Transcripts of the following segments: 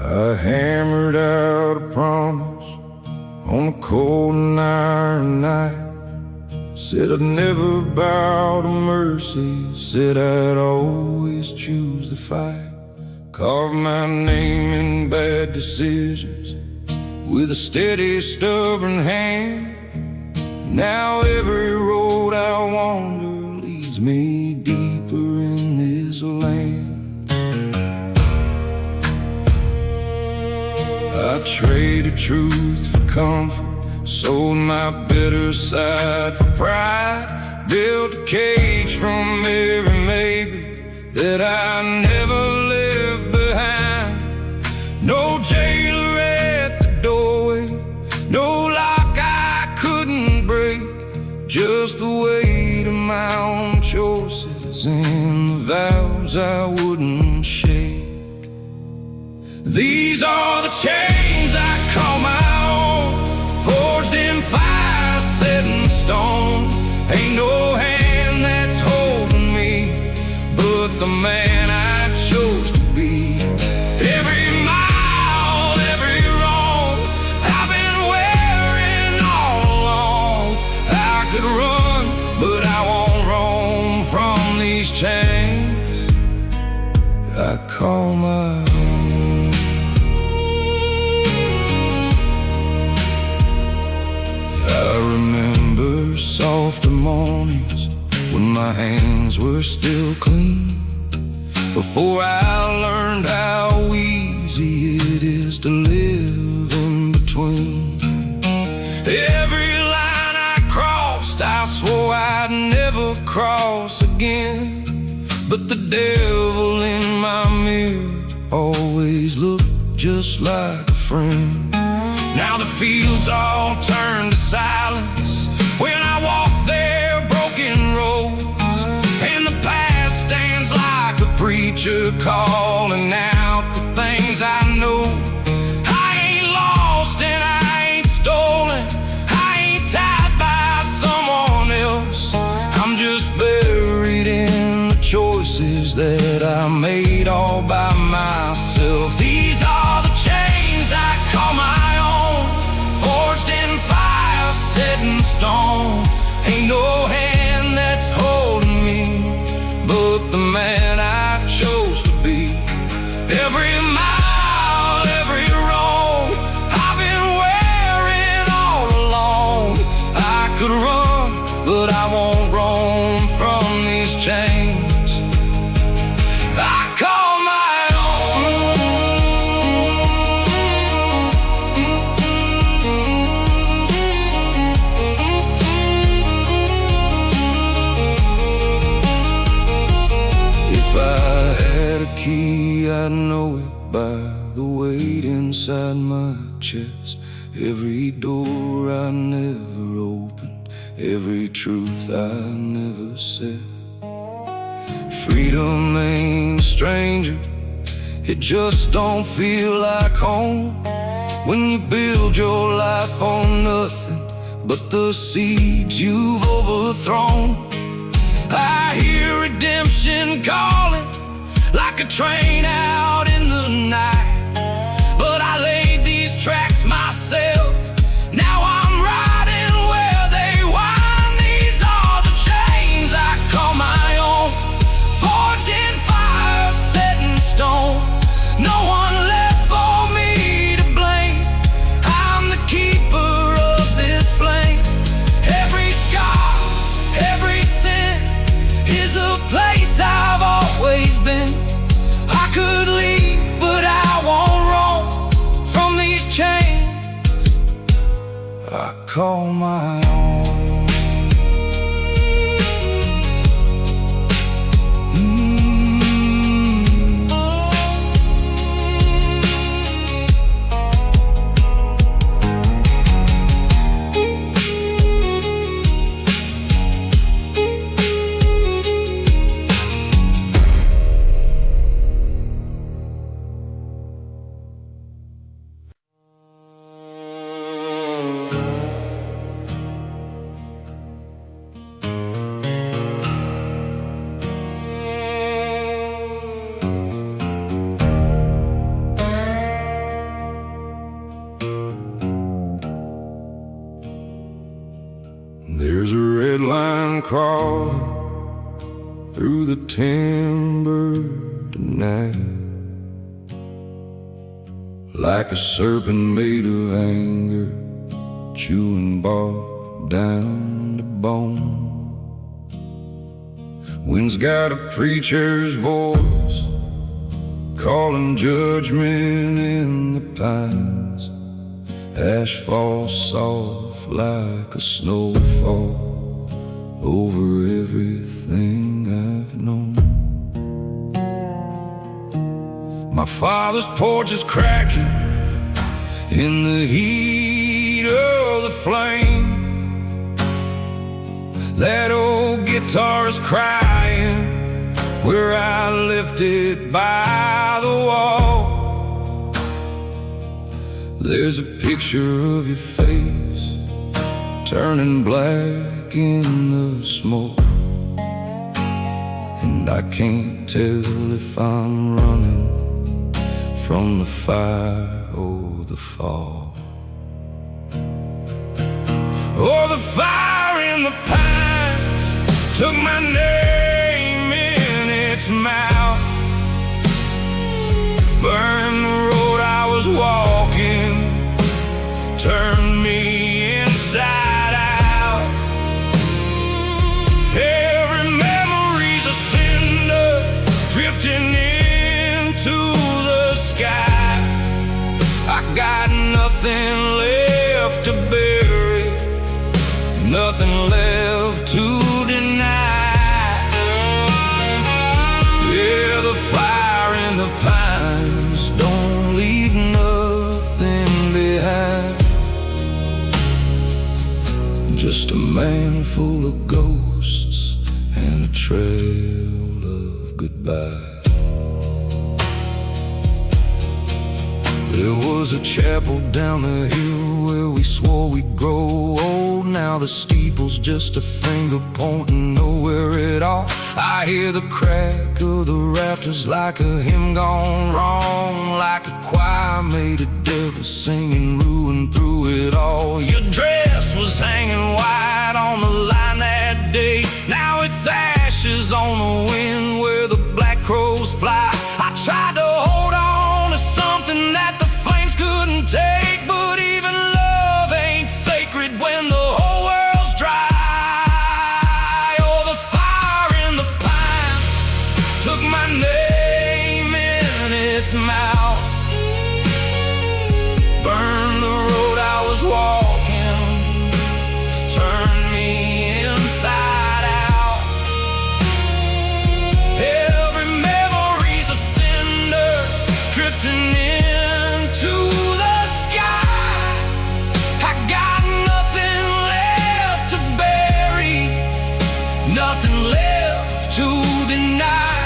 I hammered out a promise on a cold and iron night. Said I'd never bow to mercy, said I'd always choose the fight. Carved my name in bad decisions with a steady, stubborn hand. Now every road I wander leads me deeper in this land. I traded truth for comfort, sold my better side for pride. Built a cage from every maybe that I never left behind. No jailer at the doorway, no lock I couldn't break. Just the weight of my own choices and the vows I wouldn't shake. These are the chains I call my own, forged in fire, set in stone. Ain't no hand that's holding me but the man I chose to be. Every mile, every wrong I've been wearing all along. I could run, but I won't roam from these chains I call my own. I remember softer mornings when my hands were still clean, before I learned how easy it is to live in between. Every line I crossed, I swore I'd never cross again. But the devil in my mirror always looked just like a friend. Now the fields all turn to silence when I walk their broken roads, and the past stands like a preacher calling out the things I know. I ain't lost and I ain't stolen, I ain't tied by someone else. I'm just buried in the choices that I made all by myself. These are the chains I call my own, forged in fire, set in stone. Ain't no hand that's holding me but the man I chose to be. Every mile, every wrong I've been wearing all along. I could run, but I won't roam from these chains I call my own. If I had a key, I'd know it by the weight inside my chest. Every door I never opened, every truth I never said. Freedom ain't a stranger, it just don't feel like home when you build your life on nothing but the seeds you've overthrown. I hear redemption calling like a train out in the night, but I laid these tracks myself. Now I'm riding where they wind. These are the chains I call my own, forged in fire, set in stone. No one left for me to blame, I'm the keeper of this flame. Every scar, every sin is a place I've always been. I could leave, but I won't roam from these chains I call my own. crawling through the timber tonight, like a serpent made of anger, chewing bark down to bone. Wind's got a preacher's voice, calling judgment in the pines. Ash falls soft like a snowfall over everything I've known. My father's porch is cracking in the heat of the flame. That old guitar's crying where I left it by the wall. There's a picture of your face turning black in the smoke, and I can't tell if I'm running from the fire or the fall, or the fire in the pines took my name in its mouth, burned the road I was walking, turned me inside out. Every memory's a cinder drifting into the sky. I got nothing left to bury, nothing left to deny. Yeah, the fire in the pines don't leave nothing behind. Just a man full of ghosts and a trail of goodbye. There was a chapel down the hill where we swore we'd grow old. Now the steeple's just a finger pointing nowhere at all. I hear the crack of the rafters like a hymn gone wrong, like a choir made a devil singing, ruin through it all. Your dress was hanging wide on the line that day. Now it's ashes on the wind where the black crows fly. I tried to hold on to something that the flames couldn't take, but even love ain't sacred when the whole world's dry. Oh, the fire in the pines took my name in its mouth, burned the road I was walking, turned me inside out. Every memory's a cinder drifting into the sky. I got nothing left to bury, nothing left to deny.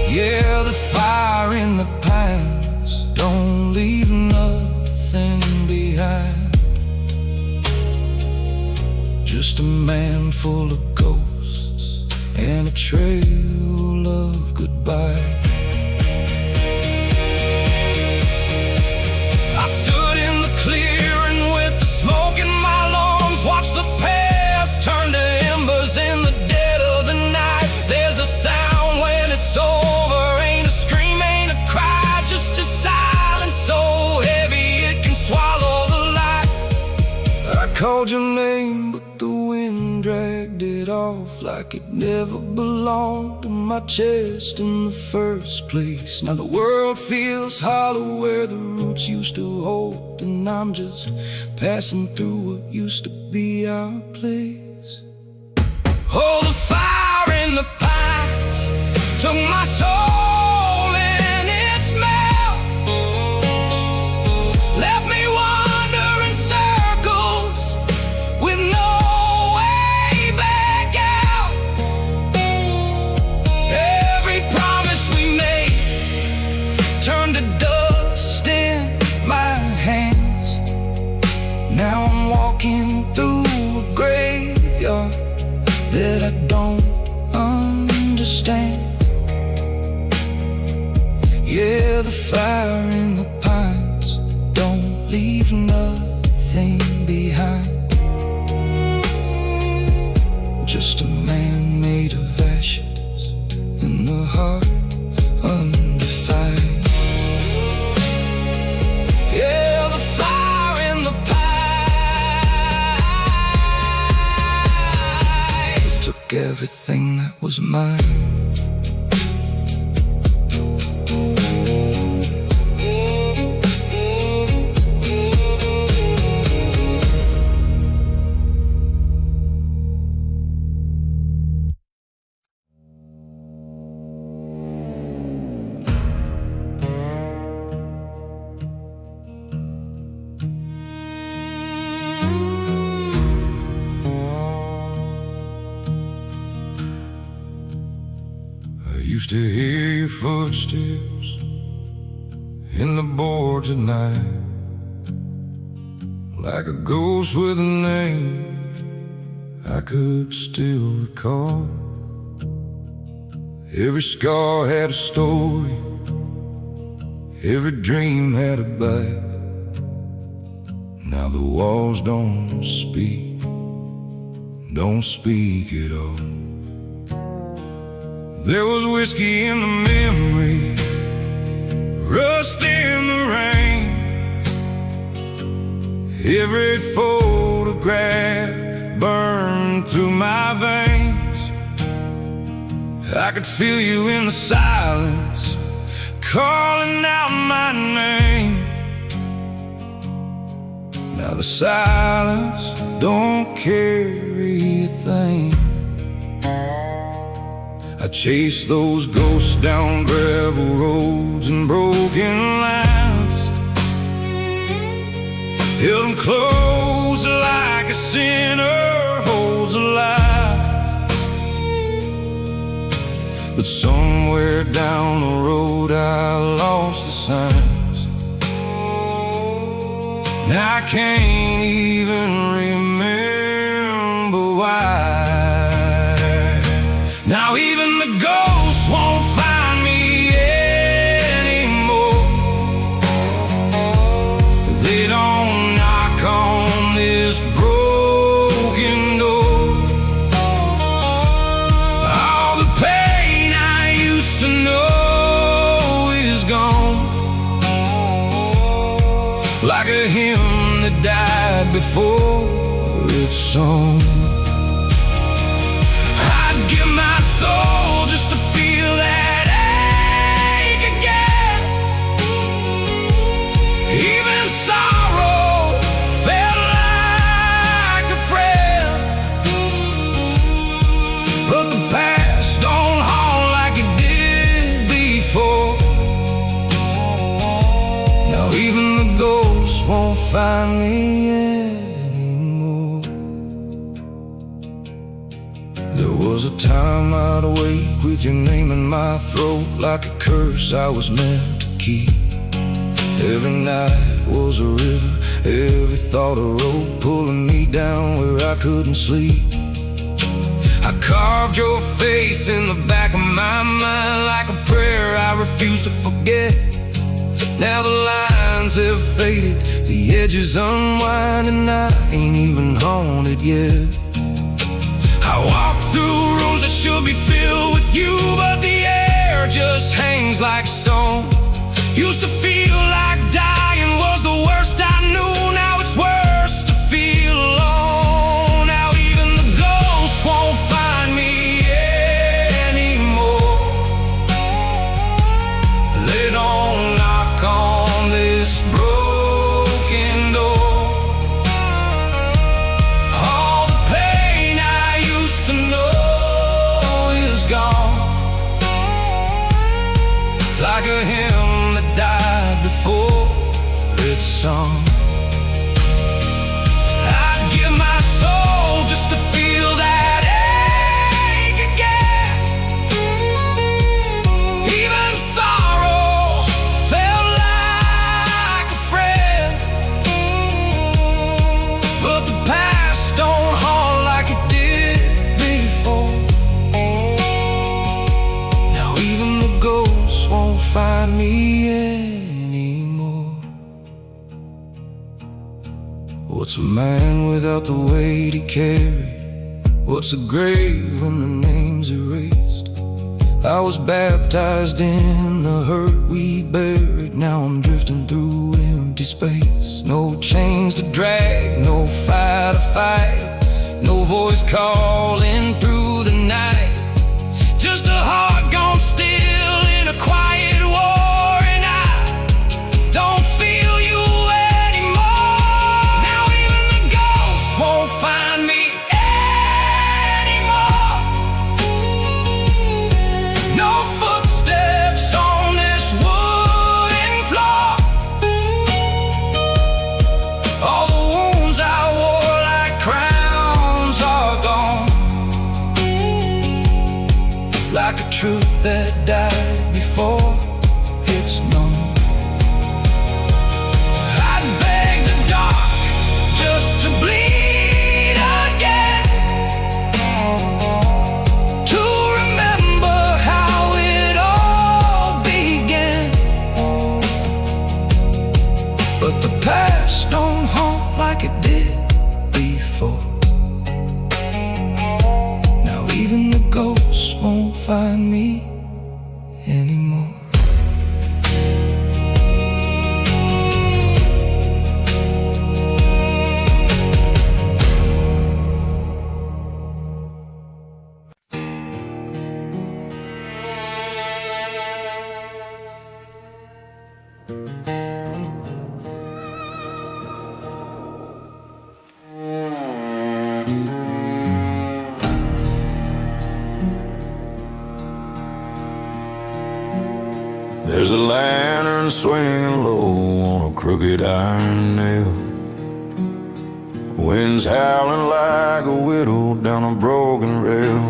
Yeah, the fire in the pines don't leave nothing behind. Just a man full of ghosts and a trail of goodbye. I stood in the clearing with the smoke in my lungs, watched the past turn to embers in the dead of the night. There's a sound when it's over, ain't a scream, ain't a cry, just a silence so heavy it can swallow the light. I called your name, but the wind dragged it off like it never belonged to my chest in the first place. Now the world feels hollow where the roots used to hold, and I'm just passing through what used to be our place. Oh, the fire in the pines took my soul in its mouth, left me wandering circles with no way back out. Every promise we made turned to dust in my hands. Now I'm walking through a graveyard that I don't understand. Yeah, the fire in the pines don't leave nothing behind. everything that was mine. I used to hear your footsteps in the boards at night, like a ghost with a name I could still recall. Every scar had a story, every dream had a bite. Now the walls don't speak at all. There was whiskey in the memory, rust in the rain. Every photograph burned through my veins. I could feel you in the silence, calling out my name. Now the silence don't carry a thing. I chased those ghosts down gravel roads and broken lines, held them close like a sinner holds a lie. But somewhere down the road I lost the signs. Now I can't even remember why. Now even the ghosts won't find me anymore. They don't knock on this broken door. All the pain I used to know is gone, like a hymn that died before its song. Give my soul just to feel that ache again. Even sorrow felt like a friend. But the past don't haunt like it did before. Now even the ghosts won't find me anymore. There was a time I'd awake with your name in my throat, like a curse I was meant to keep. Every night was a river, every thought a rope, pulling me down where I couldn't sleep. I carved your face in the back of my mind like a prayer I refuse to forget. Now the lines have faded, the edges unwind, and I ain't even haunted yet. I walk through rooms that should be filled with you, but the air just hangs like stone. Used to feel like dying was the worst I knew. Now it's worse to feel alone. Now even the ghosts won't find me anymore. They don't knock on this broken door. All the pain I used to know is gone, like a hymn that died before its song. I'd give my soul just to feel that ache again. Even sorrow felt like a friend. But the past don't haunt like it did before. Now even the ghosts won't find me anymore. What's a man without the weight he carried? What's a grave when the name's erased? I was baptized in the hurt we buried. Now I'm drifting through empty space. No chains to drag, no fire to fight, no voice calling through the night. Just a heart gone still in a quiet war, and I don't feel you anymore. Now even the ghosts won't find me anymore. No footsteps on this wooden floor. All the wounds I wore like crowns are gone, like a truth that died before it's known. I'd beg the dark just to bleed again, to remember how it all began. But the past don't haunt like it did before. Now even the ghosts won't find me anymore. There's a lantern swinging low on a crooked iron nail. Wind's howling like a widow down a broken rail.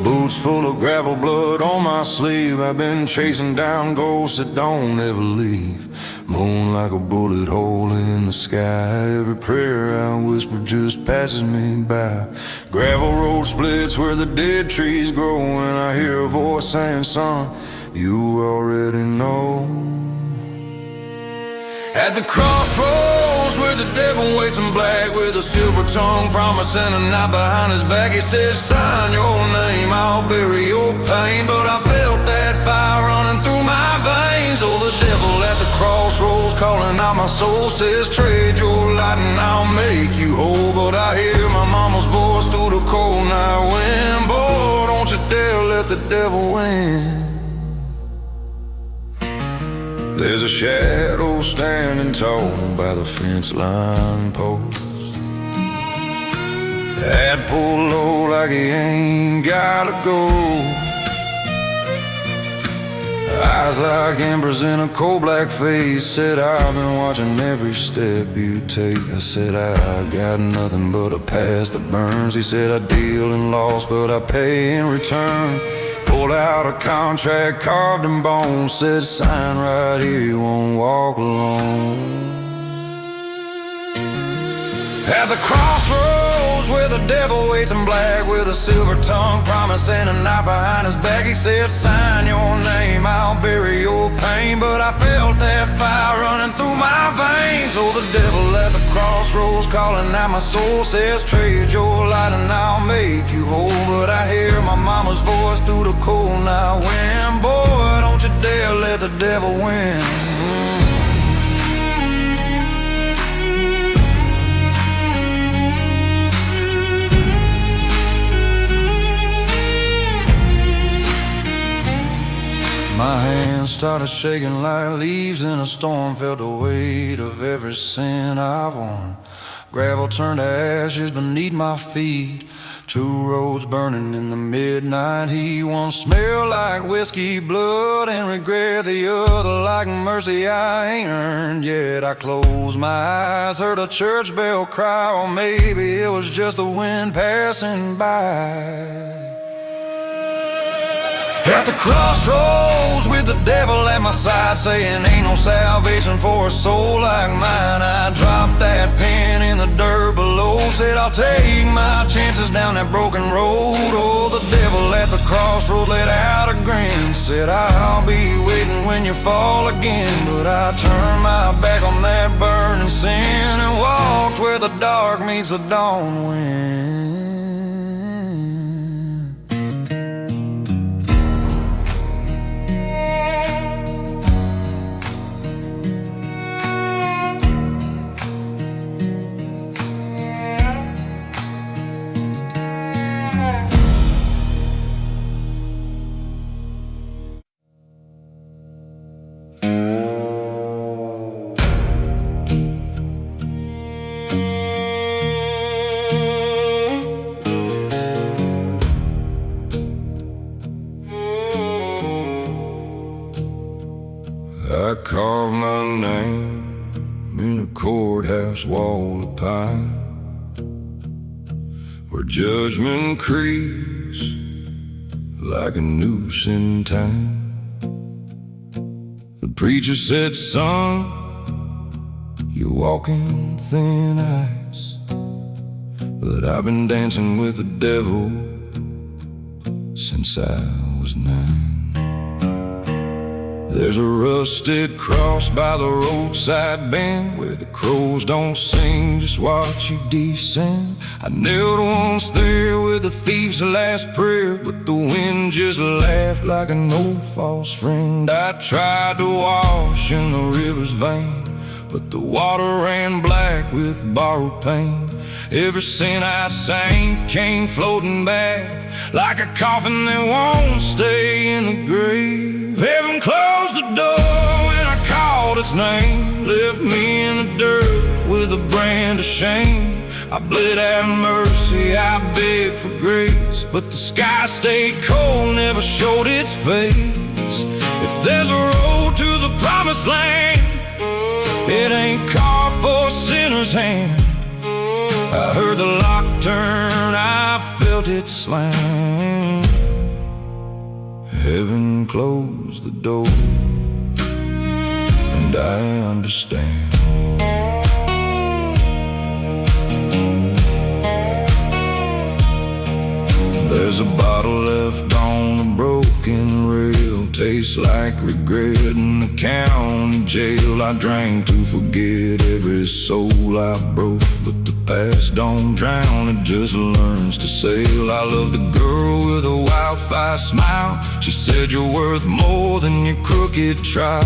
Boots full of gravel, blood on my sleeve. I've been chasing down ghosts that don't ever leave. Moon like a bullet hole in the sky. Every prayer I whisper just passes me by. Gravel road splits where the dead trees grow, and I hear a voice saying, son, you already know. At the crossroads where the devil waits in black, with a silver tongue promising a knife behind his back, he says, sign your name, I'll bury your pain. But I felt that fire running through my veins. Oh, the devil at the crossroads calling out my soul, says, trade your light and I'll make you whole. But I hear my mama's voice through the cold night wind. Boy, don't you dare let the devil win. There's a shadow standing tall by the fence line post. Head pulled low like he ain't gotta go. Eyes like embers in a cold black face. Said, I've been watching every step you take. I said, I got nothing but a past that burns. He said, I deal in loss but I pay in return. Pulled out a contract carved in bone. Said, sign right here, you won't walk alone. At the crossroads where the devil waits in black, with a silver tongue promising a knife behind his back, he said, sign your name, I'll bury your pain. But I felt that fire running through my veins. Oh, the devil at the crossroads calling out my soul, says, trade your light and I'll make you whole. But I hear my mama's voice through the cold night wind. Boy, don't you dare let the devil win. My hands started shaking like leaves in a storm. Felt the weight of every sin I've worn. Gravel turned to ashes beneath my feet. Two roads burning in the midnight heat. One smelled like whiskey, blood, and regret. The other like mercy I ain't earned yet. I closed my eyes, heard a church bell cry, or maybe it was just the wind passing by. At the crossroads with the devil at my side, saying ain't no salvation for a soul like mine, I dropped that pen in the dirt below. Said I'll take my chances down that broken road. Oh, the devil at the crossroads let out a grin. Said I'll be waiting when you fall again. But I turned my back on that burning sin and walked where the dark meets the dawn wind. I carved my name in a courthouse wall of pine, where judgment creeps like a noose in time. The preacher said, son, you're walking thin ice, but I've been dancing with the devil since I was 9. There's a rusted cross by the roadside bend, where the crows don't sing, just watch you descend. I knelt once there with the thief's last prayer, but the wind just laughed like an old false friend. I tried to wash in the river's vein, but the water ran black with borrowed pain. Every sin I sang came floating back like a coffin that won't stay in the grave. Heaven closed the door when I called its name, left me in the dirt with a brand of shame. I bled out mercy, I begged for grace, but the sky stayed cold, never showed its face. If there's a road to the promised land, it ain't carved for a sinner's hand. I heard the lock turn, I felt it slam. Heaven closed the door, and I understand. There's a bottle left on a broken rail, tastes like regret in the county jail. I drank to forget every soul I broke, but the past don't drown, it just learns to sail. I loved a girl with a wildfire smile. She said you're worth more than your crooked trial,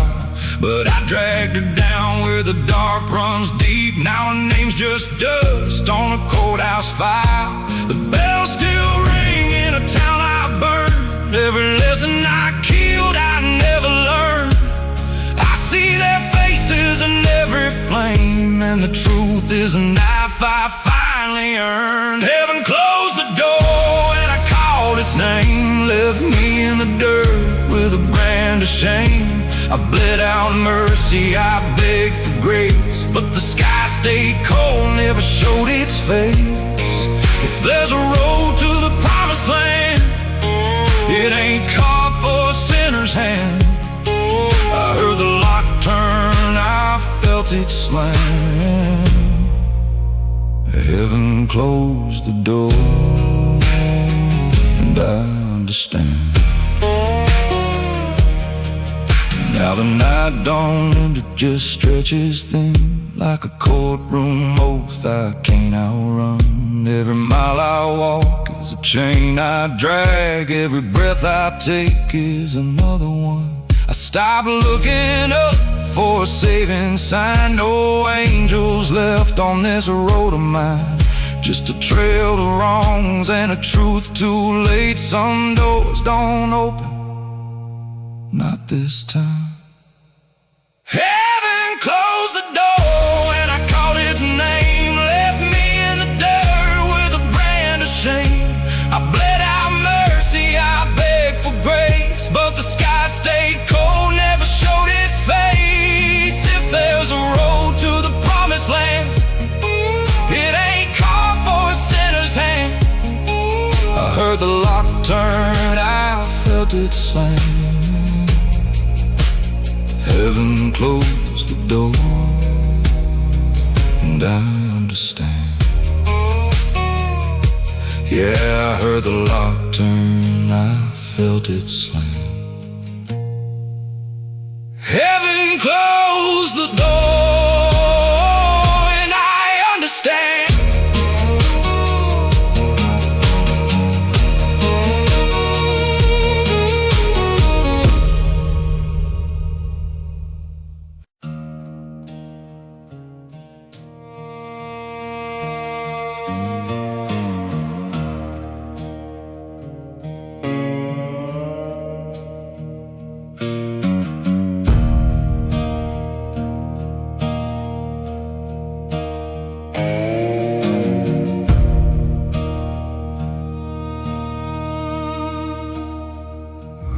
but I dragged her down where the dark runs deep. Now her name's just dust on a courthouse file. The bells still ring in a town I burned. Every lesson I killed I never learned. I see their faces in every flame, and the truth is a knife I finally earned. Heaven closed the door and I called its name, left me in the dirt with a brand of shame. I bled out mercy, I begged for grace, but the sky stayed cold, never showed its face. If there's a road to the promised land, it ain't carved for a sinner's hand. I heard the lock turn, I felt it slam. Heaven closed the door, and I understand. Now the night dawned and it just stretches thin, like a courtroom oath I can't outrun. Every mile I walk is a chain I drag, every breath I take is another one. I stop looking up for a saving sign. No angels left on this road of mine, just a trail to wrongs and a truth too late. Some doors don't open, not this time. Heaven closed the door and I called its name, left me in the dirt with a brand of shame. I bled out mercy, I begged for grace, but the sky stayed cold, never showed its face. If there's a road to the promised land, it ain't carved for a sinner's hand. I heard the lock turn, I felt it slam. Heaven closed the door, and I understand. Yeah, I heard the lock turn, I felt it slam. Heaven closed the door, and I understand.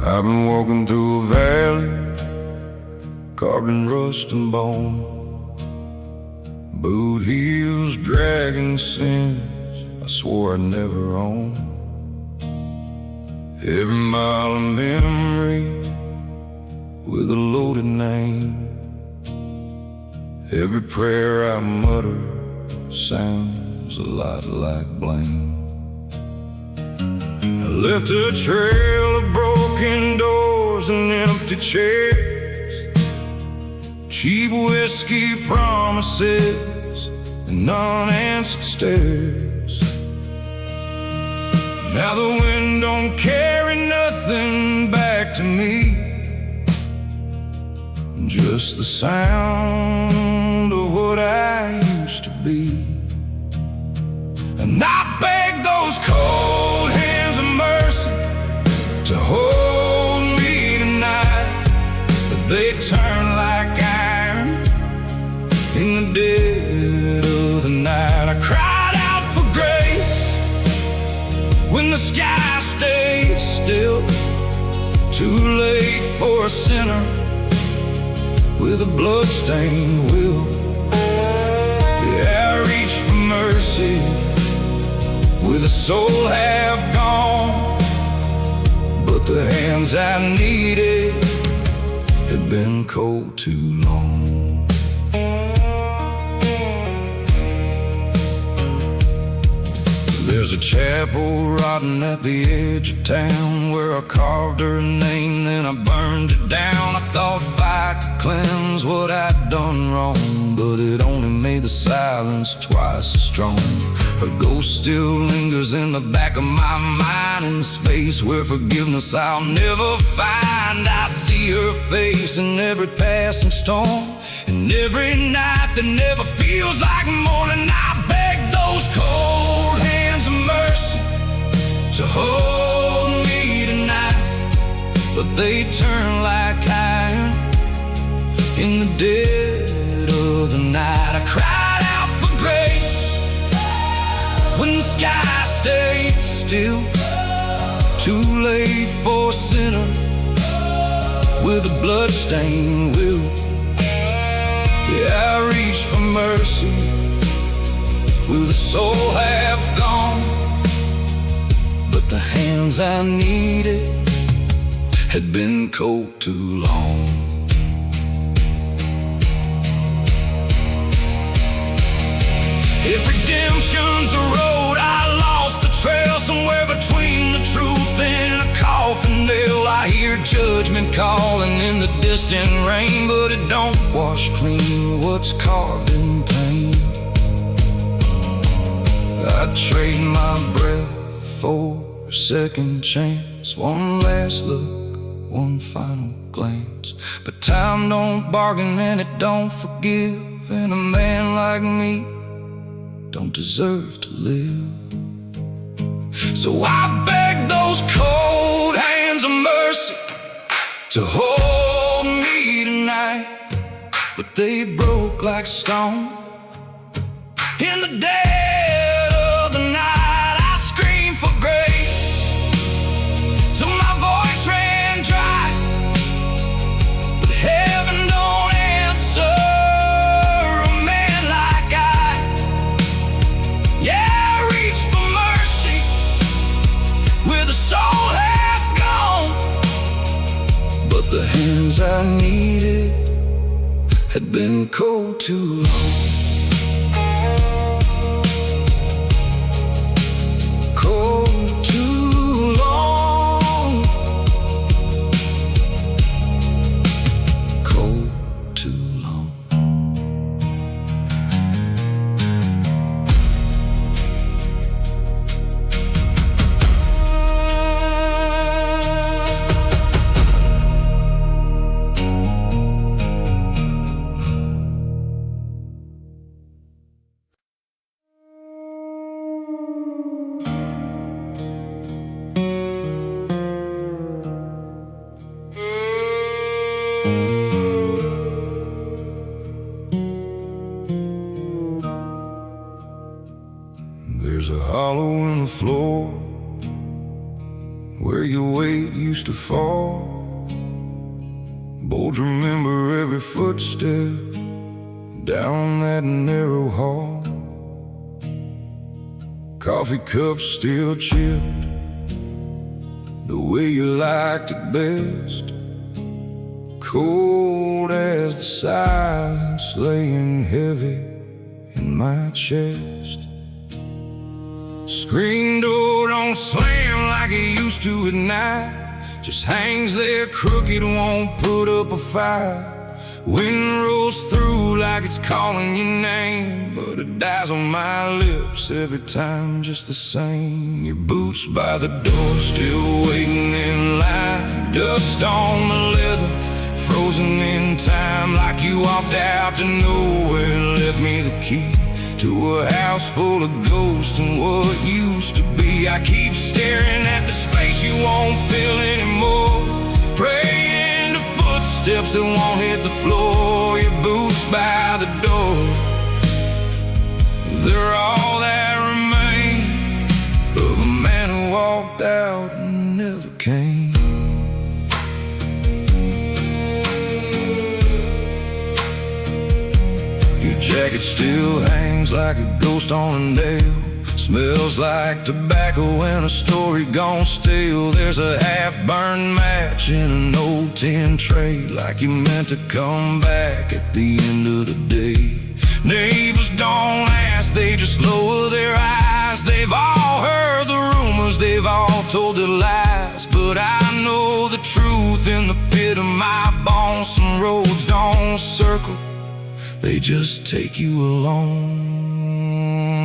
I've been walking through a valley carved in rust and bone. Boot heels dragging sins I swore I'd never own. Every mile of memory with a loaded name. Every prayer I mutter sounds a lot like blame. I left a trail of broken doors and empty chairs, cheap whiskey promises and unanswered stares. Now the wind don't carry nothing back to me, just the sound of what I used to be. And I beg those cold hands of mercy to hold me tonight, but they turn like iron in the dead of the night. I cried out for grace when the sky stayed still, too late for a sinner with a bloodstained will. Yeah, I reached for mercy with a soul half gone, but the hands I needed had been cold too long. There's a chapel rotting at the edge of town where I carved her name, then I burned it down. I thought fire could cleanse what I'd done wrong, but it only made the silence twice as strong. Her ghost still lingers in the back of my mind, in the space where forgiveness I'll never find. I see her face in every passing storm, and every night that never feels like morning. I beg those cold hands of mercy to hold me tonight, but they turn like iron in the dead of the night. I cried out for grace when the sky stayed still, too late for a sinner with a bloodstained will. Yeah, I reached for mercy with a soul half gone, but the hands I needed had been cold too long. If redemption's a road, I lost the trail somewhere between the truth and a coffin nail. I hear judgment calling in the distant rain, but it don't wash clean what's carved in pain. I'd trade my breath for a second chance, one last look, one final glance. But time don't bargain and it don't forgive, and a man like me don't deserve to live. So I beg those cold hands of mercy to hold me tonight, but they broke like stone in the dead of the night. I screamed for grace till my voice ran dry, but heaven don't answer a man like I. Yeah, I reached for mercy with a soul half gone, but the hands I needed had been cold too long. Cold too long. Cold too long. There's a hollow in the floor where your weight used to fall, Bold remember every footstep down that narrow hall. Coffee cups still chipped the way you liked it best. Cold as the silence laying heavy in my chest. Screen door don't slam like it used to at night. Just hangs there crooked, won't put up a fight. Wind rolls through like it's calling your name, but it dies on my lips every time just the same. Your boots by the door, still waiting in line. Dust on the leather, frozen in time, like you walked out to nowhere, left me the key to a house full of ghosts and what used to be. I keep staring at the space you won't fill anymore, praying to footsteps that won't hit the floor. Your boots by the door, they're all that remain of a man who walked out and never came. Your jacket still hangs like a ghost on a nail. Smells like tobacco and a story gone stale. There's a half-burned match in an old tin tray, like you meant to come back at the end of the day. Neighbors don't ask, they just lower their eyes. They've all heard the rumors, they've all told their lies, but I know the truth in the pit of my bones. Some roads don't circle, they just take you along.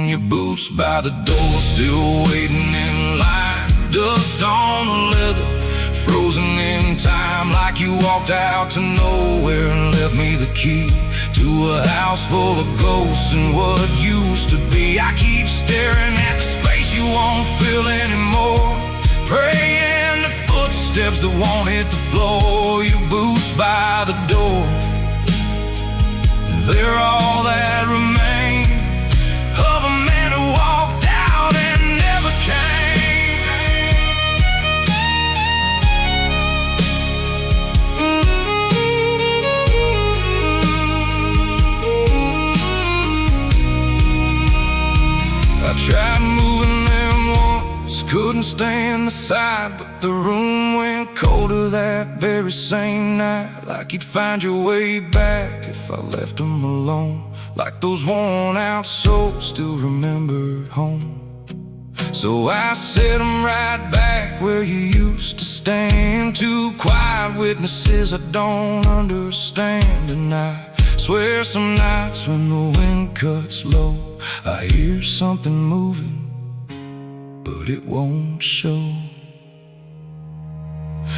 Your boots by the door, still waiting in line. Dust on the leather, frozen in time, like you walked out to nowhere and left me the key to a house full of ghosts and what used to be. I keep staring at the space you won't fill anymore, praying to footsteps that won't hit the floor. Your boots by the door, they're all that remain of a man who walked out and never came. I tried moving them once, couldn't stand the sight, but the room went colder that very same night. Like you'd find your way back if I left them alone, like those worn out souls still remembered home. So I set them right back where you used to stand. Two quiet witnesses I don't understand, and I swear some nights when the wind cuts low, I hear something moving, but it won't show.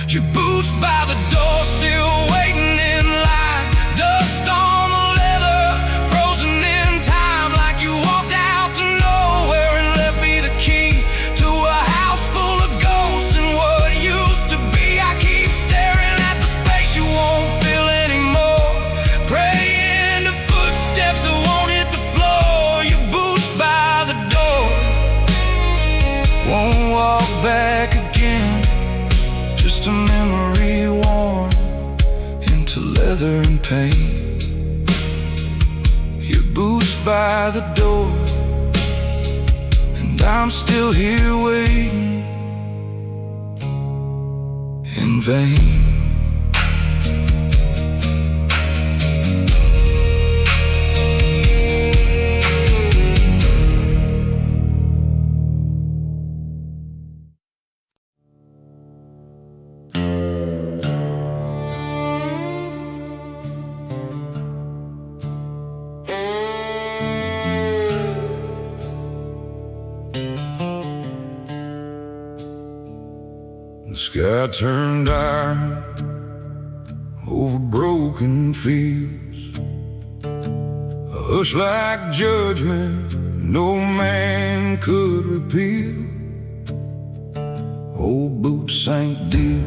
Your boots by the door, still waiting in line. Dust on the leather, frozen in time, like you walked out to nowhere and left me the key to a house full of ghosts and what used to be. I keep staring at the space you won't fill anymore, praying to footsteps that won't hit the floor. Your boots by the door won't walk back again, just a memory worn into leather and pain. Your boots by the door, and I'm still here waiting in vain. The sky turned iron over broken fields, a hush like judgment no man could repeal. Old boots sank deep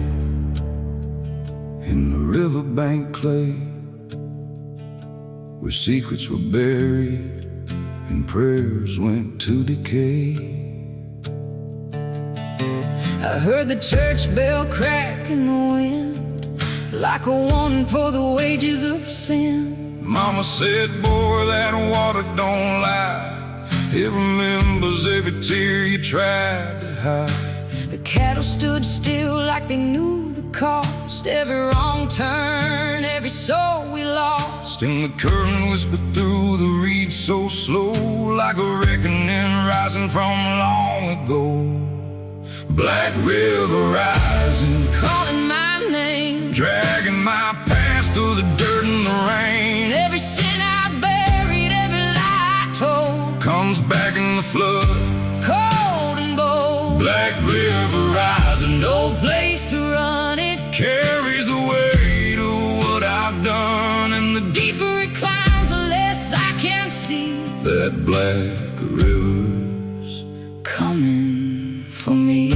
in the riverbank clay, where secrets were buried and prayers went to decay. I heard the church bell crack in the wind, like a warning for the wages of sin. Mama said, boy, that water don't lie. It remembers every tear you tried to hide. The cattle stood still like they knew the cost. Every wrong turn, every soul we lost. And the current whispered through the reeds so slow, like a reckoning rising from long ago. Black river rising, calling my name, dragging my past through the dirt and the rain. Every sin I buried, every lie I told, comes back in the flood, cold and bold. Black river rising, no place to run. It carries the weight of what I've done, and the deeper it climbs, the less I can see. That black river's coming for me.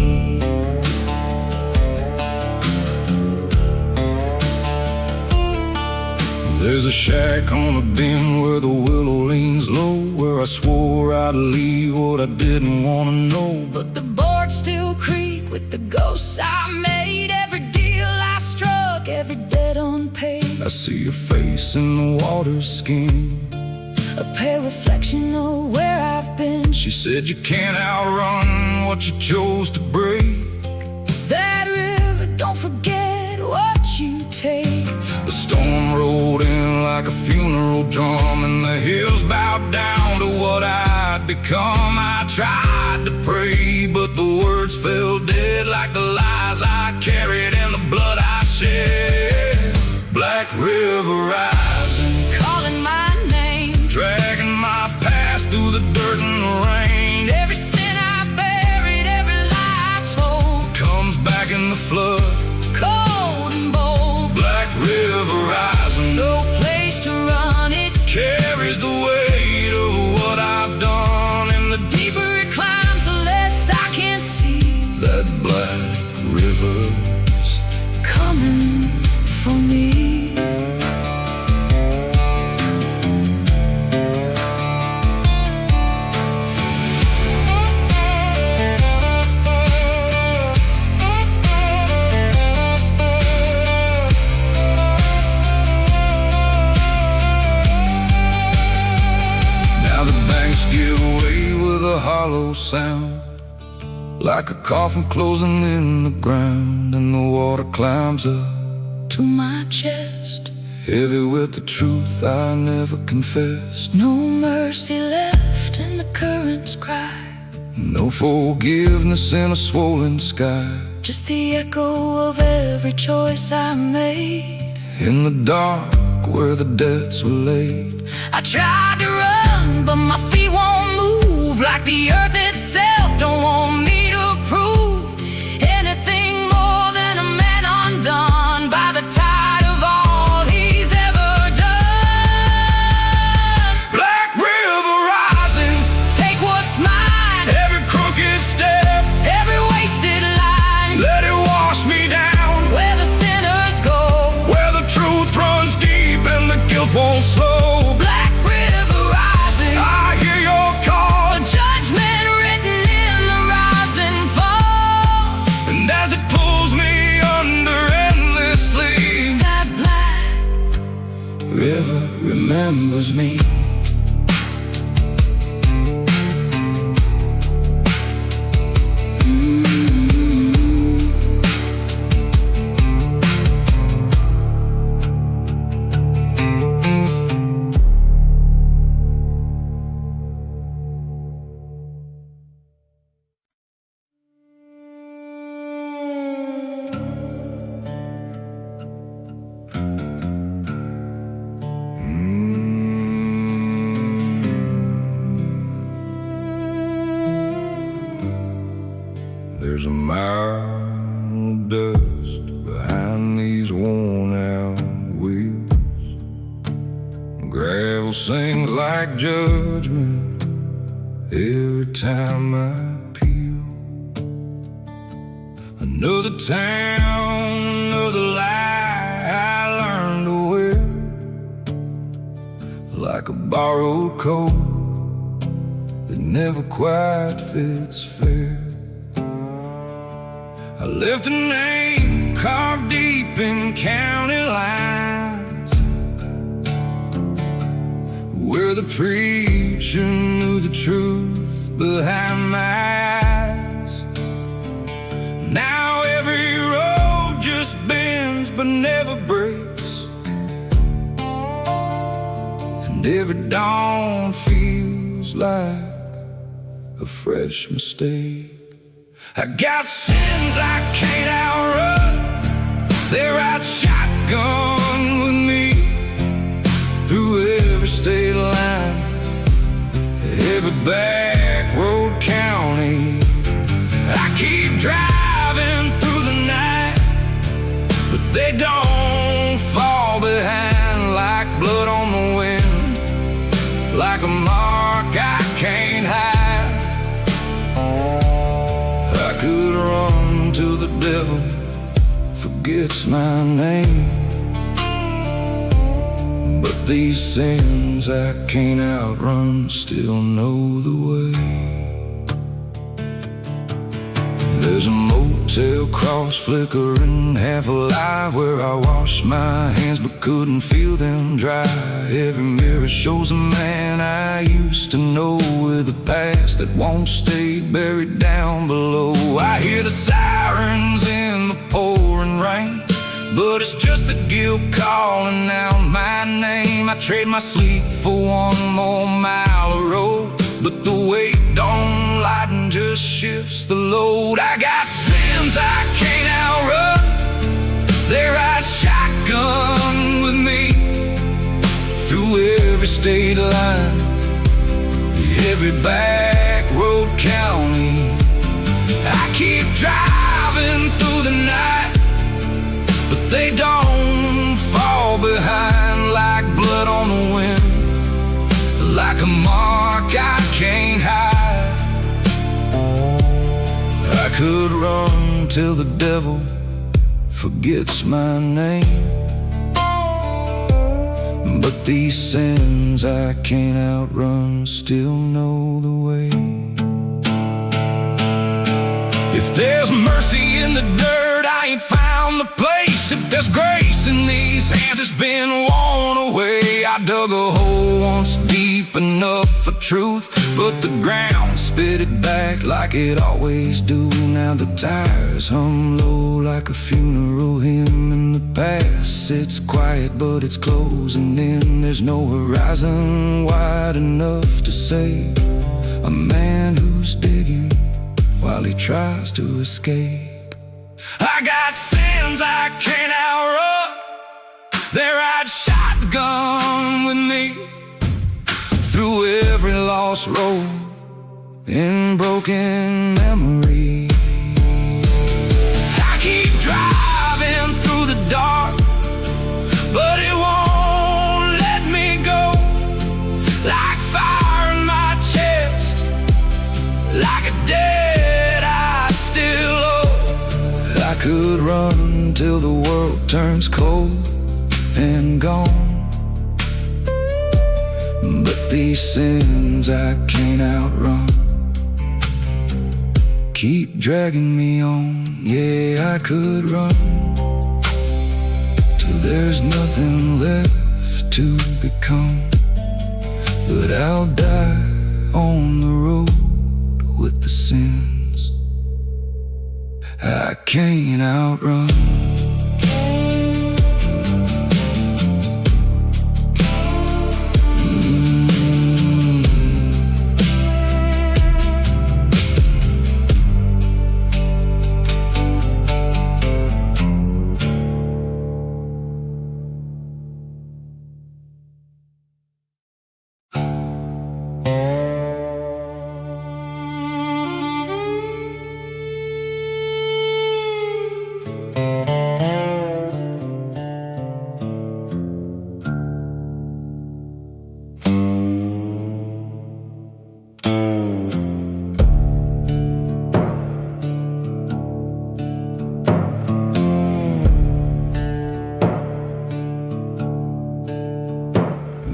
There's a shack on a bend where the willow leans low, where I swore I'd leave what I didn't want to know. But the boards still creak with the ghosts I made. Every deal I struck, every debt unpaid. I see your face in the water's skin, a pale reflection of where I've been. She said you can't outrun what you chose to break. That river, don't forget what you take. The storm rolled in like a funeral drum, and the hills bowed down to what I'd become. I tried to pray, but the words fell dead, like the lies I carried and the blood I shed. Black river rising, calling my name, dragging my past through the dirt and the rain. Every sin I buried, every lie I told, comes back in the flood, cold and bold. Black river rising, no place to run. It carries the weight of what I've done, and the deeper it climbs, the less I can see. That black river's coming for me. Give way with a hollow sound, like a coffin closing in the ground, and the water climbs up to my chest, heavy with the truth I never confessed. No mercy left in the current's cry, no forgiveness in a swollen sky, just the echo of every choice I made. In the dark where the debts were laid, I tried to run, but my feet won't move, like the earth itself don't want me to prove anything more than a man undone by the tide of all he's ever done. Black river rising, take what's mine, every crooked step, every wasted line. Let it wash me down where the sinners go, where the truth runs deep and the guilt won't slow. Black river rising, I hear your call, a judgment written in the rising fall. And as it pulls me under endlessly, that black river remembers me. There's a mile of dust behind these worn-out wheels. Gravel sings like judgment every time I peel. Another town, another lie I learned to wear, like a borrowed coat that never quite fits fair. I left a name carved deep in county the preacher knew the truth behind my eyes. Now every road just bends but never breaks, and every dawn feels like a fresh mistake. I got sins I can't outrun, they ride shotgun with me through every state line, every back road county. I keep driving through the night, but they don't fall behind like blood on the wind, like a mark I can't hide. I could run till the devil forgets my name, but these sins I can't outrun still know the way. There's a motel cross flickering, half alive, where I washed my hands but couldn't feel them dry. Every mirror shows a man I used to know with a past that won't stay buried down below. I hear the sirens in the pouring rain, but it's just the guilt calling out my name. I trade my sleep for one more mile of road, but the weight don't lighten, just shifts the load. I got sins I can't outrun, they ride shotgun with me through every state line, every back road county. I keep driving through the night, but they don't fall behind like blood on the wind, like a mark I can't hide. I could run till the devil forgets my name, but these sins I can't outrun still know the way. If there's mercy in the dirt, I ain't found the place. If there's grace in these hands, it's been worn away. I dug a hole once deep enough for truth, but the ground spit it back like it always do. Now the tires hum low like a funeral hymn. In the past it's quiet, but it's closing in. There's no horizon wide enough to save a man who's digging while he tries to escape. I got sins I can't outrun, they ride shotgun with me through every lost road in broken memory. I keep driving through the dark, but it won't let me go, like fire in my chest, like a debt I still owe. I could run till the world turns cold and gone, but these sins I can't outrun keep dragging me on. Yeah, I could run till there's nothing left to become, but I'll die on the road with the sins I can't outrun.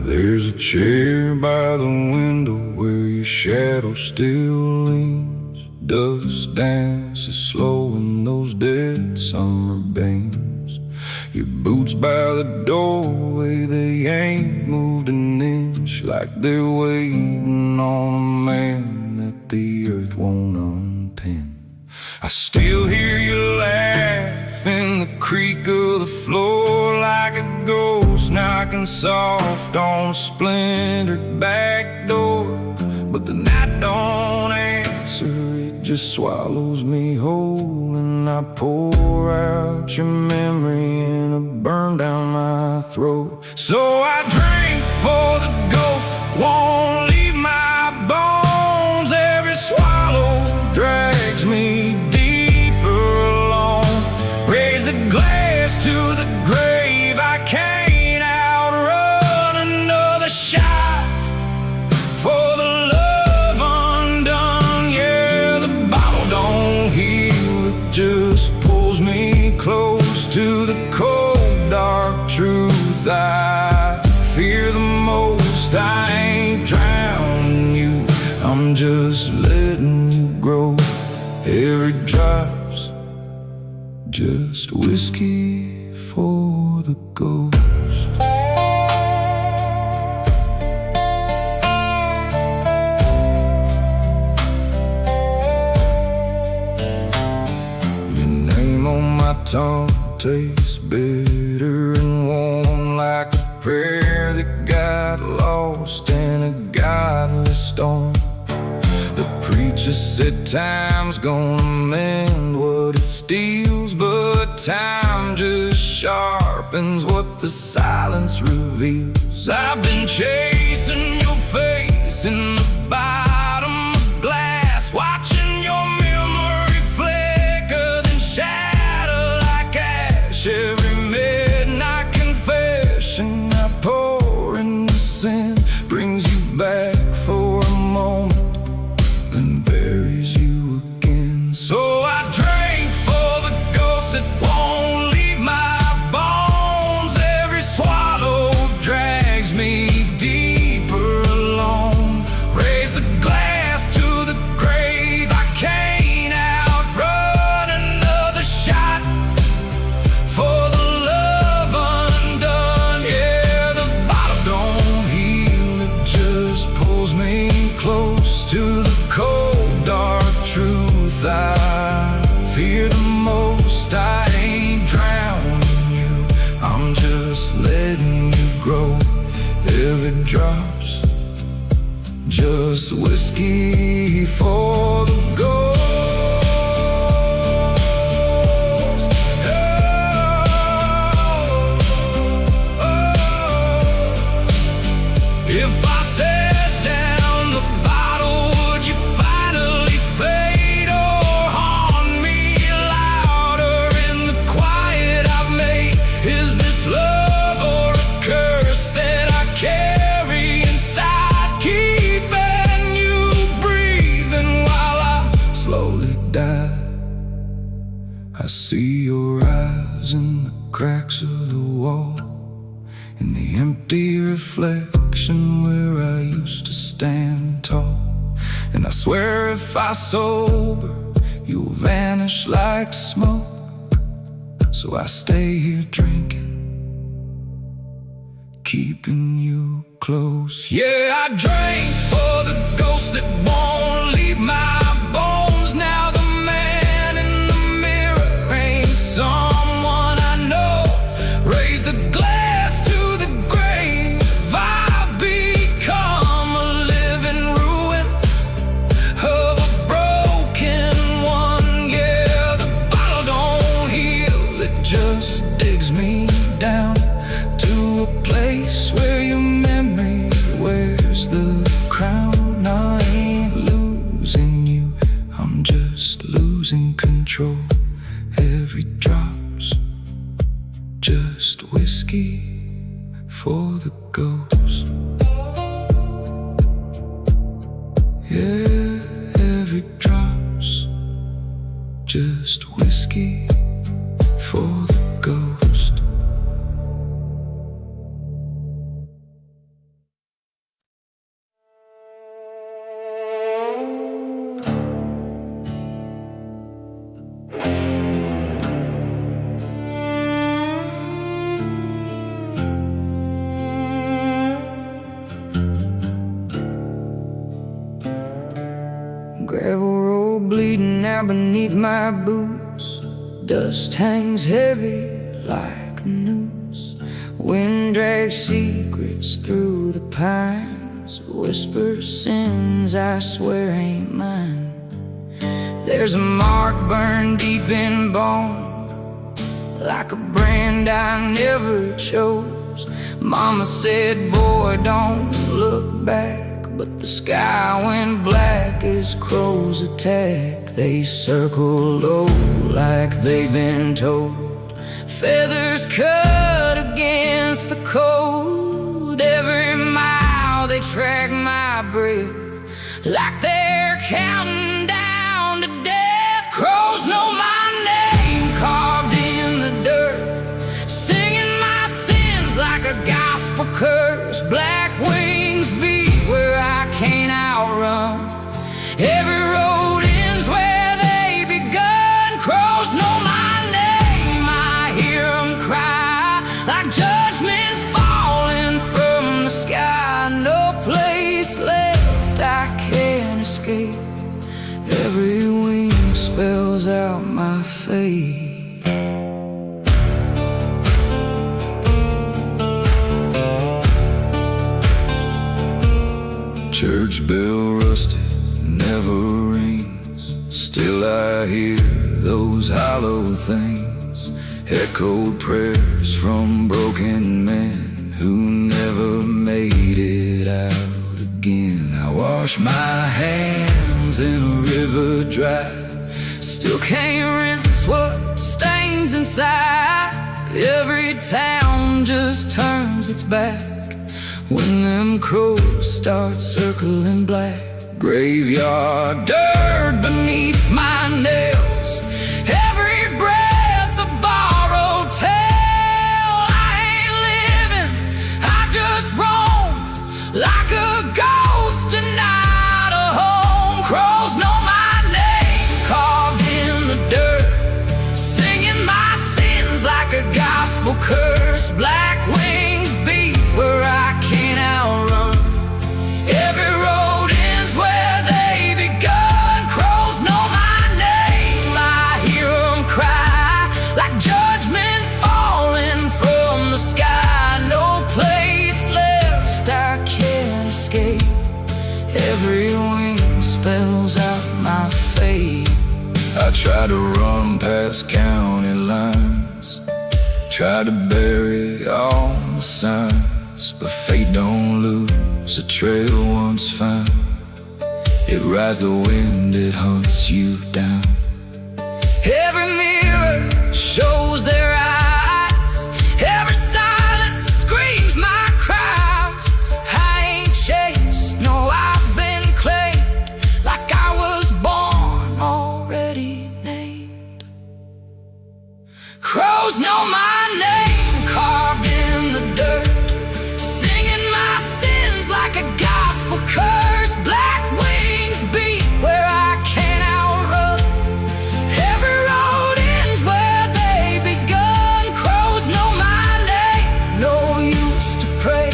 There's a chair by the window where your shadow still leans. Dust dances slow in those dead summer beams. Your boots by the doorway, they ain't moved an inch vanish like they're waiting on a man that the earth won't unpin. I still hear you laugh in the creak of the floor, like a ghost knocking soft on a splintered back door. But the night don't answer, it just swallows me whole, and I pour out your memory and it burn down my throat. So I drink for the ghost, won't leave my bones. Every swallow drags me deeper alone. Raise the glass to the grave, I can't outrun another shot for the love undone. Yeah, the bottle don't heal, it just pulls me close to the cold, dark truth I fear the most. I ain't drowning you, I'm just letting you grow. Every drop's just whiskey for the ghost. Your name on my tongue tastes bitter and warm, like a prayer that got lost in a godless storm. The preacher said time's gonna mend what it steals, but time just sharpens what the silence reveals. I've been chasing your face in the bottom of glass, watching your memory flicker then shatter like ash. Every midnight confession I pour into sin brings you back for a moment, then buries you again. So I drink for the ghost that won't leave my bones. Every swallow drags me deeper alone. Raise the glass to the grave, I can't outrun another shot for the love undone. Yeah, the bottle don't heal, it just pulls me close to the cold, dark truth I fear the most. I ain't drowning you, I'm just letting you grow. Every drop's just whiskey for the ghost. Oh, oh. If I set down the bottle, would you finally fade or haunt me louder in the quiet I've made? Is this love or a curse that I carry inside, keeping you breathing while I slowly die? I see your eyes in the cracks of the wall, in the empty reflection where I used to stand tall. And I swear if I sober, you'll vanish like smoke. So I stay here drinking, keeping you close. Yeah, I drink for the ghost that won't leave my bones. Now the man in the mirror ain't someone I know. Raise the glass to the grave, I've become a living ruin of a broken one. Yeah, the bottle don't heal, it just digs me down to a place where your memory wears the crown. I ain't losing you, I'm just losing control. Every drop's just whiskey for the ghost. Yeah, every drop's just whiskey for the ghost. now beneath my boots. Dust hangs heavy like a noose. Wind drags secrets through the pines. Whispers sins I swear ain't mine. There's a mark burned deep in bone, like a brand I never chose. Mama said, boy, don't look back, but the sky went black as crows attack. They circle low like they've been told. Feathers cut against the cold. Every mile they track my breath, like they're counting down to death. Crows know my name carved in the dirt, singing my sins like a gospel curse. Black wings beat where I can't outrun. Every road ends where they begun. Crows know my name, I hear them cry like judgment falling from the sky. No place left I can't escape. Every wing spells out my fate. Church bell rusted, never rings. Still I hear those hollow things, echoed prayers from broken men who never made it out again. I wash my hands in a river dry, still can't rinse what stains inside. Every town just turns its back when them crows start circling black. Graveyard dirt beneath my nails, every breath a borrowed tale. I ain't living, I just roam like a ghost and not a home. Crows know my name carved in the dirt, singing my sins like a gospel curse. Black wings beat where I can't outrun. Every road ends where they begun. Crows know my name, I hear them cry like judgment falling from the sky. No place left I can't escape. Every wing spells out my fate. I try to run past county lines, try to bury all the signs, but fate don't lose a trail once found. It rides the wind, it hunts you down. Every mirror shows their eyes, every silence screams my cries. I ain't chased, no, I've been claimed, like I was born already named. Crows know my name carved in the dirt, singing my sins like a gospel curse. Black wings beat where I can't outrun. Every road ends where they begun. Crows know my name, no use to pray.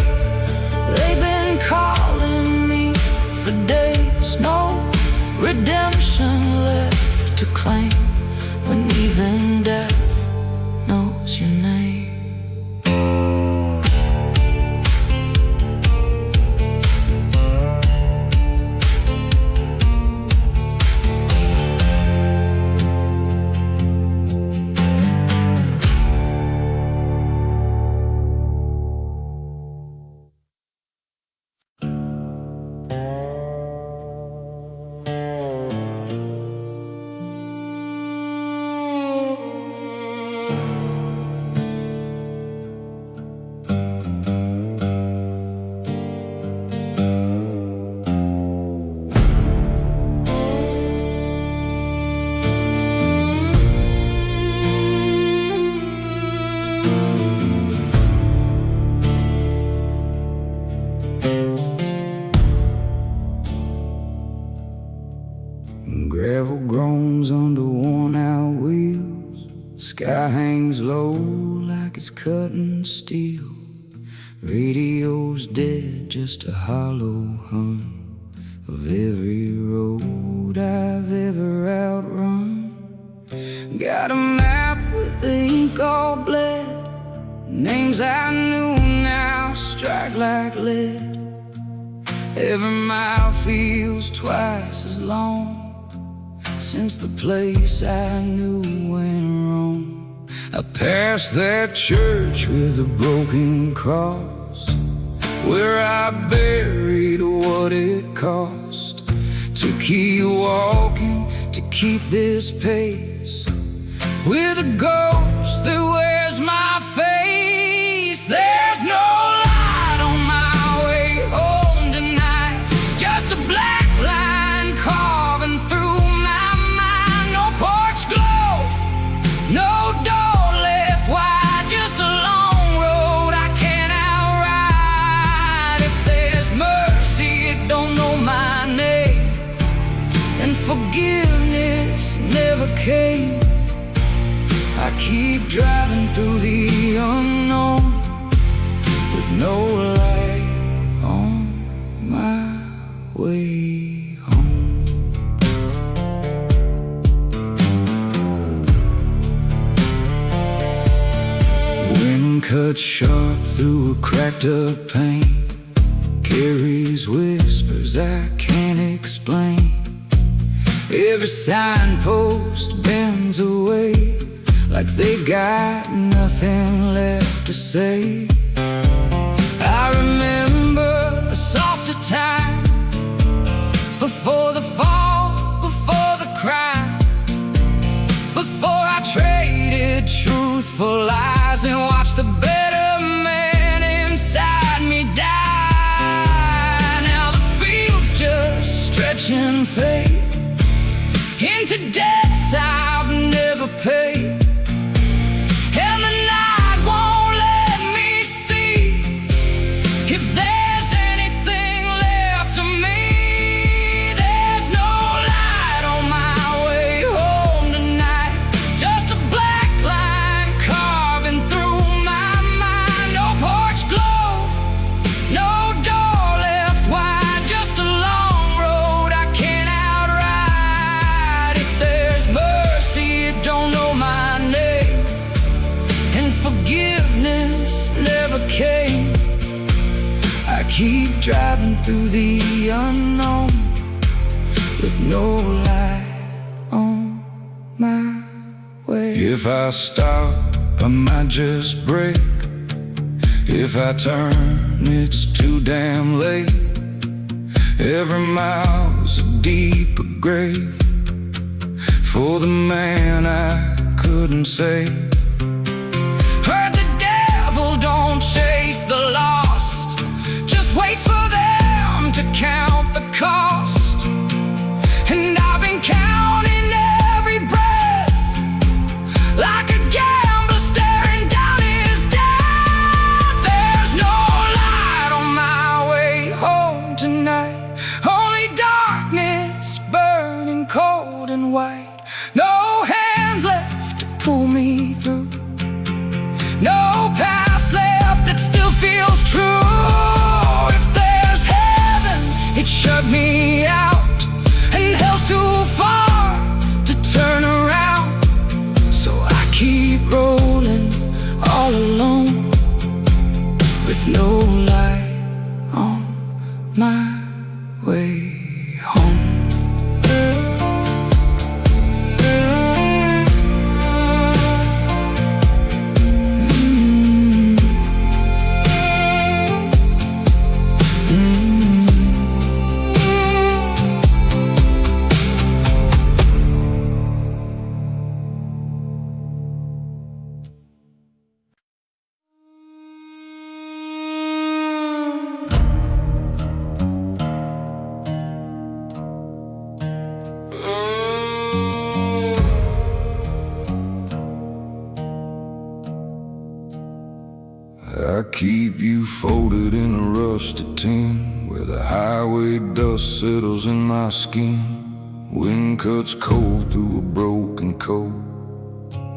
They've been calling me for days. No redemption left to claim when even death knows your name. Gravel groans under worn-out wheels. Sky hangs low like it's cutting steel. Radio's dead, just a hollow hum of every road I've ever outrun. Got a map with the ink all bled, names I knew now strike like lead. Every mile feels twice as long since the place I knew went wrong. I passed that church with a broken cross, where I buried what it cost to keep walking, to keep this pace, with a ghost that wears my face. There's no light on my way home tonight, just a black line carving through my mind. No porch glow, no door left wide, just a long road I can't outride. If there's mercy, it don't know my name, and forgiveness never came. I keep driving through the unknown with no light on my way home. Wind cuts sharp through a cracked up pane, carries whispers I can't explain. Every signpost bends away, like they've got nothing left to say. I remember a softer time, before the fall, before the crime, before I traded truth for lies and watched the better man inside me die. Now the fields just stretch and fade into debts I've never paid. Forgiveness never came. I keep driving through the unknown with no light on my way. If I stop, I might just break. If I turn, it's too damn late. Every mile's a deeper grave for the man I couldn't save. Don't chase the lost, just waits for them to count the cost. And I've been counting every breath, like a gambler staring down his death. There's no light on my way home tonight, only darkness burning cold and white. No hands left to pull me through, no past left that still feels true. If there's heaven, it shut me out, and hell's too far to turn around. So I keep rolling all alone with no light on my way home. I keep you folded in a rusted tin, where the highway dust settles in my skin. Wind cuts cold through a broken coat,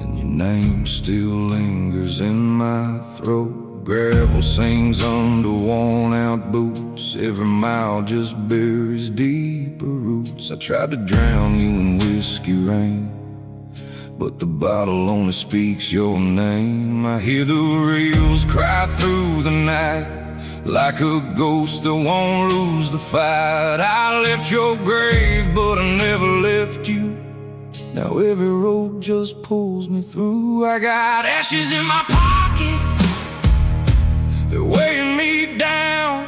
and your name still lingers in my throat. gravel sings under worn-out boots. Every mile just buries deeper roots. I tried to drown you in whiskey rain, but the bottle only speaks your name. I hear the reels cry through the night, like a ghost that won't lose the fight. I left your grave, but I never left you. Now every road just pulls me through. I got ashes in my pocket, they're weighing me down.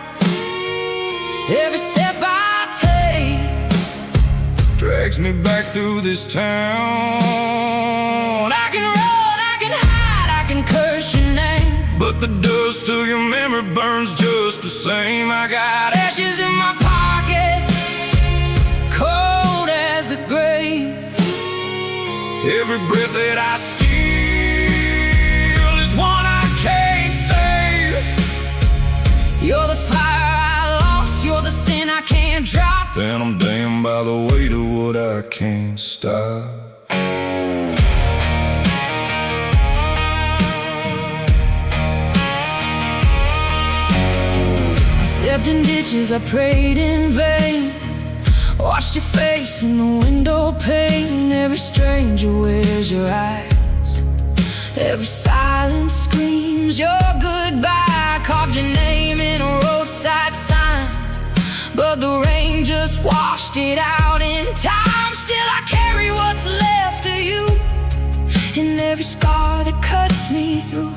Every step I take drags me back through this town. I can run, I can hide, I can curse your name, but the dust of your memory burns just the same. I got ashes in my pocket, cold as the grave. Every breath that I steal is one I can't save. You're the fire I lost, you're the sin I can't drop, and I'm damned by the weight of what I can't stop. I slept in ditches, I prayed in vain, watched your face in the window pane. Every stranger wears your eyes, every silence screams your goodbye. I carved your name in a roadside sign, but the rain just washed it out in time. Still I carry what's left of you in every scar that cuts me through.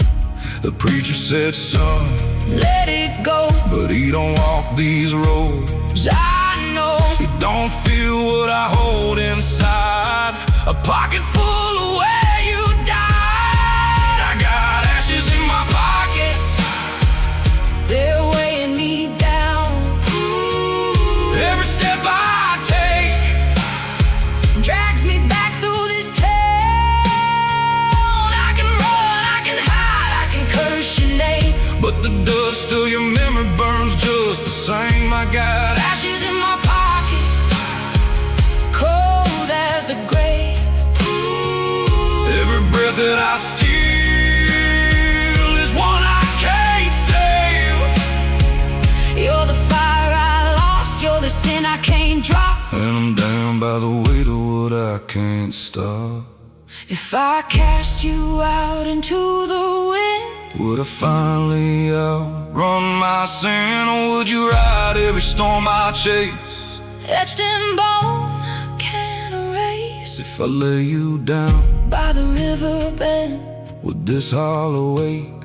The preacher said, son, let it go, but he don't walk these roads. I know you don't feel what I hold inside, a pocket full of where you died. I got ashes in my pocket, they're weighing me down. Every step I take drags me back through this town. I can run, I can hide, I can curse your name, but the dust of your memory burns just the same. I got ashes in my pocket, cold as the grave. Every breath that I steal is one I can't save. You're the fire I lost, you're the sin I can't drop, and I'm down by the weight of what I can't stop. If I cast you out into the wind, would I finally outrun my sin? Or would you ride every storm I chase, etched in bone I can't erase? If I lay you down by the river bend, would this hollow wait